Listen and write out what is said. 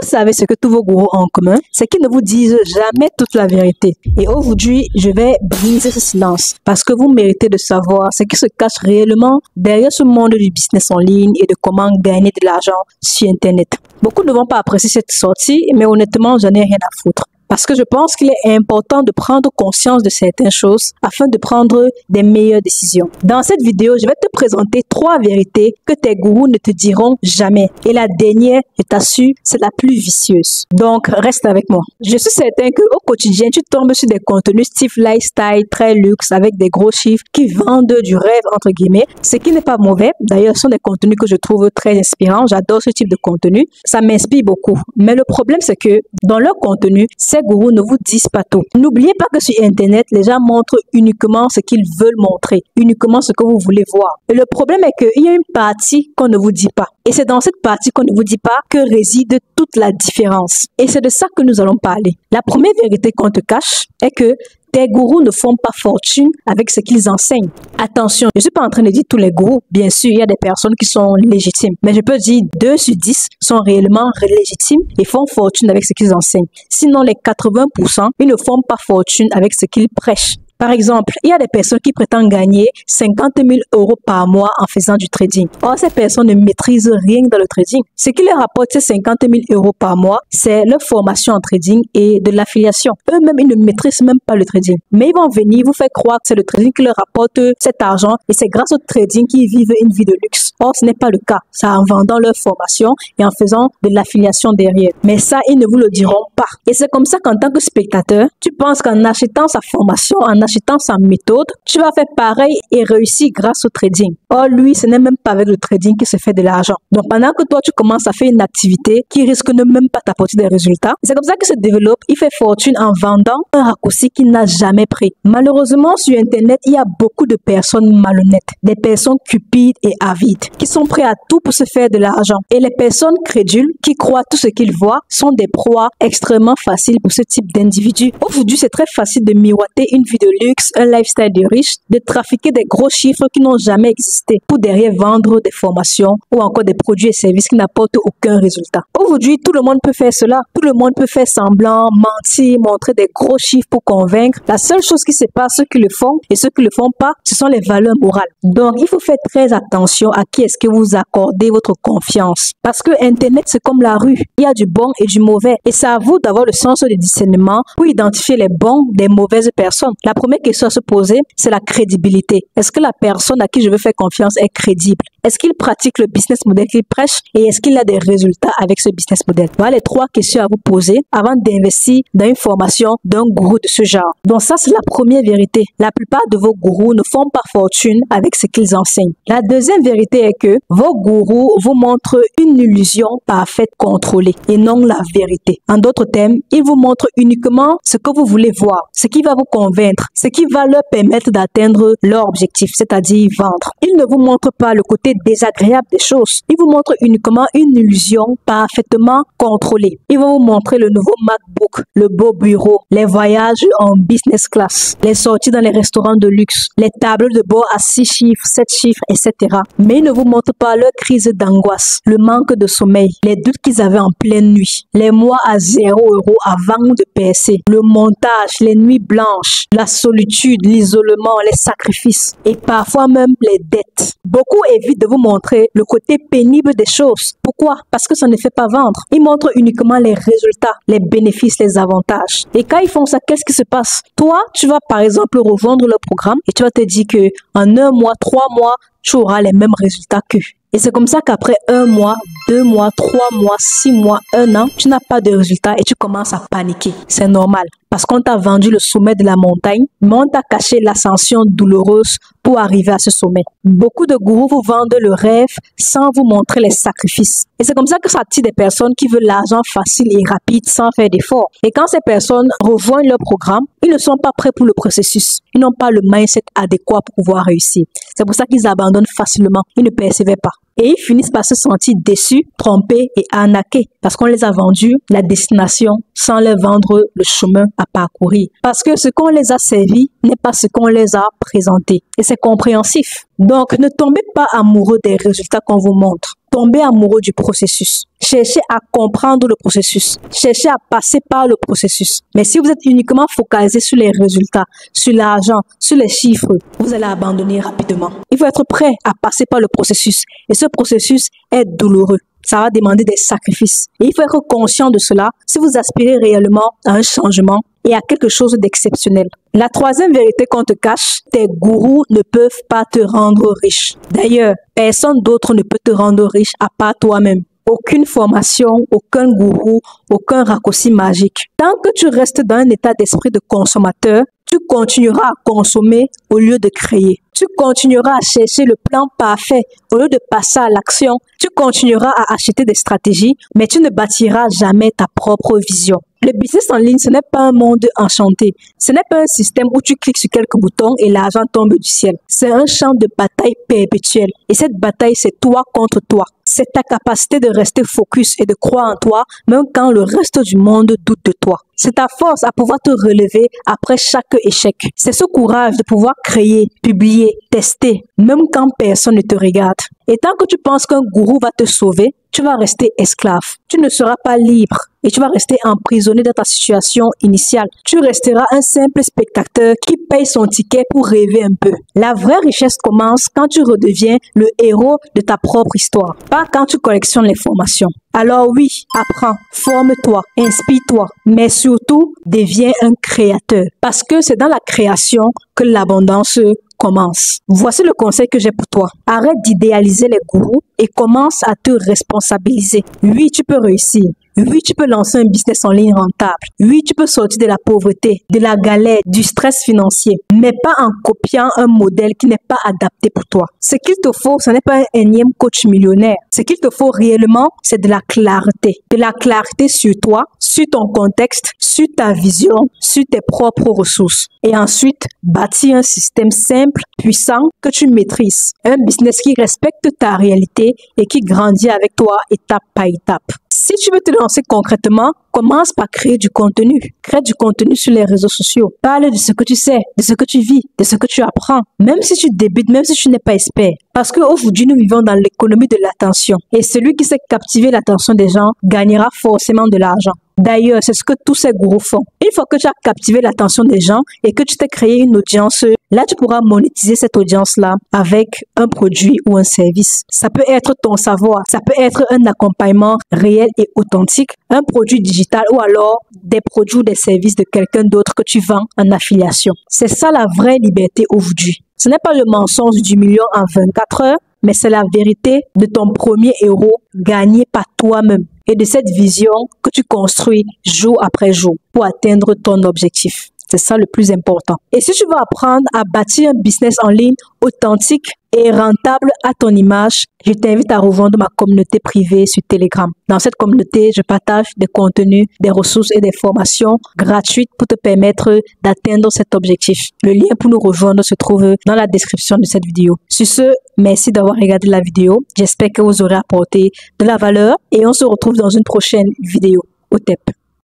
savez ce que tous vos gourous ont en commun, c'est qu'ils ne vous disent jamais toute la vérité. Et aujourd'hui, je vais briser ce silence parce que vous méritez de savoir ce qui se cache réellement derrière ce monde du business en ligne et de comment gagner de l'argent sur Internet. Beaucoup ne vont pas apprécier cette sortie, mais honnêtement, j'en ai rien à foutre. Parce que je pense qu'il est important de prendre conscience de certaines choses afin de prendre des meilleures décisions. Dans cette vidéo, je vais te présenter 3 vérités que tes gourous ne te diront jamais. Et la dernière, je t'assure, c'est la plus vicieuse. Donc, reste avec moi. Je suis certain qu'au quotidien, tu tombes sur des contenus style lifestyle, très luxe, avec des gros chiffres qui vendent du rêve, entre guillemets. Ce qui n'est pas mauvais. D'ailleurs, ce sont des contenus que je trouve très inspirants. J'adore ce type de contenu. Ça m'inspire beaucoup. Mais le problème, c'est que dans leur contenu, ces gourous ne vous disent pas tout. N'oubliez pas que sur Internet, les gens montrent uniquement ce qu'ils veulent montrer, uniquement ce que vous voulez voir. Et le problème est qu'il y a une partie qu'on ne vous dit pas. Et c'est dans cette partie qu'on ne vous dit pas que réside toute la différence. Et c'est de ça que nous allons parler. La première vérité qu'on te cache est que tes gourous ne font pas fortune avec ce qu'ils enseignent. Attention, je ne suis pas en train de dire tous les gourous. Bien sûr, il y a des personnes qui sont légitimes. Mais je peux dire 2 sur 10 sont réellement légitimes et font fortune avec ce qu'ils enseignent. Sinon, les 80%, ils ne font pas fortune avec ce qu'ils prêchent. Par exemple, il y a des personnes qui prétendent gagner 50 000 € par mois en faisant du trading. Or, ces personnes ne maîtrisent rien dans le trading. Ce qui leur rapporte ces 50 000 € par mois, c'est leur formation en trading et de l'affiliation. Eux-mêmes, ils ne maîtrisent même pas le trading. Mais ils vont venir vous faire croire que c'est le trading qui leur rapporte cet argent et c'est grâce au trading qu'ils vivent une vie de luxe. Or, ce n'est pas le cas. C'est en vendant leur formation et en faisant de l'affiliation derrière. Mais ça, ils ne vous le diront pas. Et c'est comme ça qu'en tant que spectateur, tu penses qu'en achetant sa formation, en achetant sa méthode, tu vas faire pareil et réussir grâce au trading. Or, lui, ce n'est même pas avec le trading qu'il se fait de l'argent. Donc, pendant que toi, tu commences à faire une activité qui risque de même pas t'apporter des résultats, c'est comme ça qu'il se développe. Il fait fortune en vendant un raccourci qu'il n'a jamais pris. Malheureusement, sur Internet, il y a beaucoup de personnes malhonnêtes, des personnes cupides et avides, qui sont prêts à tout pour se faire de l'argent. Et les personnes crédules qui croient tout ce qu'ils voient sont des proies extrêmement faciles pour ce type d'individus. Aujourd'hui, c'est très facile de miroiter une vie de luxe, un lifestyle de riche, de trafiquer des gros chiffres qui n'ont jamais existé pour derrière vendre des formations ou encore des produits et services qui n'apportent aucun résultat. Aujourd'hui, tout le monde peut faire cela. Tout le monde peut faire semblant, mentir, montrer des gros chiffres pour convaincre. La seule chose qui sépare ceux qui le font et ceux qui ne le font pas, ce sont les valeurs morales. Donc, il faut faire très attention à qui est-ce que vous accordez votre confiance. Parce que Internet, c'est comme la rue. Il y a du bon et du mauvais. Et c'est à vous d'avoir le sens du discernement pour identifier les bons des mauvaises personnes. La première question à se poser, c'est la crédibilité. Est-ce que la personne à qui je veux faire confiance est crédible? Est-ce qu'il pratique le business model qu'il prêche et est-ce qu'il a des résultats avec ce business model? Voilà les 3 questions à vous poser avant d'investir dans une formation d'un gourou de ce genre. Donc ça, c'est la première vérité. La plupart de vos gourous ne font pas fortune avec ce qu'ils enseignent. La deuxième vérité est que vos gourous vous montrent une illusion parfaite contrôlée et non la vérité. En d'autres termes, ils vous montrent uniquement ce que vous voulez voir, ce qui va vous convaincre, ce qui va leur permettre d'atteindre leur objectif, c'est-à-dire vendre. Ils ne vous montrent pas le côté désagréable des choses. Ils vous montrent uniquement une illusion parfaitement contrôlée. Ils vont vous montrer le nouveau MacBook, le beau bureau, les voyages en business class, les sorties dans les restaurants de luxe, les tableaux de bord à 6 chiffres, 7 chiffres, etc. Mais ils ne vous montrent pas leur crise d'angoisse, le manque de sommeil, les doutes qu'ils avaient en pleine nuit, les mois à 0 € avant de percer, le montage, les nuits blanches, la solitude, l'isolement, les sacrifices et parfois même les dettes. Beaucoup évitent de vous montrer le côté pénible des choses. Pourquoi? Parce que ça ne fait pas vendre. Ils montrent uniquement les résultats, les bénéfices, les avantages. Et quand ils font ça, qu'est-ce qui se passe? Toi, tu vas par exemple revendre le programme et tu vas te dire que en 1 mois, 3 mois, tu auras les mêmes résultats qu'eux. Et c'est comme ça qu'après 1 mois, 2 mois, 3 mois, 6 mois, 1 an, tu n'as pas de résultats et tu commences à paniquer. C'est normal parce qu'on t'a vendu le sommet de la montagne, mais on t'a caché l'ascension douloureuse pour arriver à ce sommet. Beaucoup de gourous vous vendent le rêve sans vous montrer les sacrifices. Et c'est comme ça que ça attire des personnes qui veulent l'argent facile et rapide sans faire d'efforts. Et quand ces personnes rejoignent leur programme, ils ne sont pas prêts pour le processus. Ils n'ont pas le mindset adéquat pour pouvoir réussir. C'est pour ça qu'ils abandonnent facilement. Ils ne persévèrent pas. Et ils finissent par se sentir déçus, trompés et arnaqués parce qu'on les a vendus la destination sans leur vendre le chemin à parcourir. Parce que ce qu'on les a servis n'est pas ce qu'on les a présentés. Et c'est compréhensif. Donc, ne tombez pas amoureux des résultats qu'on vous montre. tomber amoureux du processus. Cherchez à comprendre le processus. Cherchez à passer par le processus. Mais si vous êtes uniquement focalisé sur les résultats, sur l'argent, sur les chiffres, vous allez abandonner rapidement. Il faut être prêt à passer par le processus. Et ce processus est douloureux. Ça va demander des sacrifices. Et il faut être conscient de cela si vous aspirez réellement à un changement et à quelque chose d'exceptionnel. La troisième vérité qu'on te cache, tes gourous ne peuvent pas te rendre riche. D'ailleurs, personne d'autre ne peut te rendre riche à part toi-même. Aucune formation, aucun gourou, aucun raccourci magique. Tant que tu restes dans un état d'esprit de consommateur, tu continueras à consommer au lieu de créer. Tu continueras à chercher le plan parfait au lieu de passer à l'action. Tu continueras à acheter des stratégies, mais tu ne bâtiras jamais ta propre vision. Le business en ligne, ce n'est pas un monde enchanté. Ce n'est pas un système où tu cliques sur quelques boutons et l'argent tombe du ciel. C'est un champ de bataille perpétuel. Et cette bataille, c'est toi contre toi. C'est ta capacité de rester focus et de croire en toi, même quand le reste du monde doute de toi. C'est ta force à pouvoir te relever après chaque échec. C'est ce courage de pouvoir créer, publier, tester, même quand personne ne te regarde. Et tant que tu penses qu'un gourou va te sauver, tu vas rester esclave. Tu ne seras pas libre et tu vas rester emprisonné dans ta situation initiale. Tu resteras un simple spectateur qui paye son ticket pour rêver un peu. La vraie richesse commence quand tu redeviens le héros de ta propre histoire, pas quand tu collectionnes les formations. Alors oui, apprends, forme-toi, inspire-toi, mais surtout, deviens un créateur. Parce que c'est dans la création que l'abondance commence. Voici le conseil que j'ai pour toi. Arrête d'idéaliser les gourous et commence à te responsabiliser. Oui, tu peux réussir. Oui, tu peux lancer un business en ligne rentable. Oui, tu peux sortir de la pauvreté, de la galère, du stress financier, mais pas en copiant un modèle qui n'est pas adapté pour toi. Ce qu'il te faut, ce n'est pas un énième coach millionnaire. Ce qu'il te faut réellement, c'est de la clarté. De la clarté sur toi, sur ton contexte, sur ta vision, sur tes propres ressources. Et ensuite, bâtir un système simple, puissant, que tu maîtrises. Un business qui respecte ta réalité et qui grandit avec toi étape par étape. Si tu veux te lancer concrètement, commence par créer du contenu. Crée du contenu sur les réseaux sociaux. Parle de ce que tu sais, de ce que tu vis, de ce que tu apprends. Même si tu débutes, même si tu n'es pas expert. Parce qu'aujourd'hui, nous vivons dans l'économie de l'attention. Et celui qui sait captiver l'attention des gens gagnera forcément de l'argent. D'ailleurs, c'est ce que tous ces gourous font. Une fois que tu as captivé l'attention des gens et que tu t'es créé une audience, là, tu pourras monétiser cette audience-là avec un produit ou un service. Ça peut être ton savoir, ça peut être un accompagnement réel et authentique, un produit digital ou alors des produits ou des services de quelqu'un d'autre que tu vends en affiliation. C'est ça la vraie liberté aujourd'hui. Ce n'est pas le mensonge du million en 24 heures, mais c'est la vérité de ton premier héros gagné par toi-même et de cette vision que tu construis jour après jour pour atteindre ton objectif. C'est ça le plus important. Et si tu veux apprendre à bâtir un business en ligne authentique et rentable à ton image, je t'invite à rejoindre ma communauté privée sur Telegram. Dans cette communauté, je partage des contenus, des ressources et des formations gratuites pour te permettre d'atteindre cet objectif. Le lien pour nous rejoindre se trouve dans la description de cette vidéo. Sur ce, merci d'avoir regardé la vidéo. J'espère que vous aurez apporté de la valeur et on se retrouve dans une prochaine vidéo. Au TEP.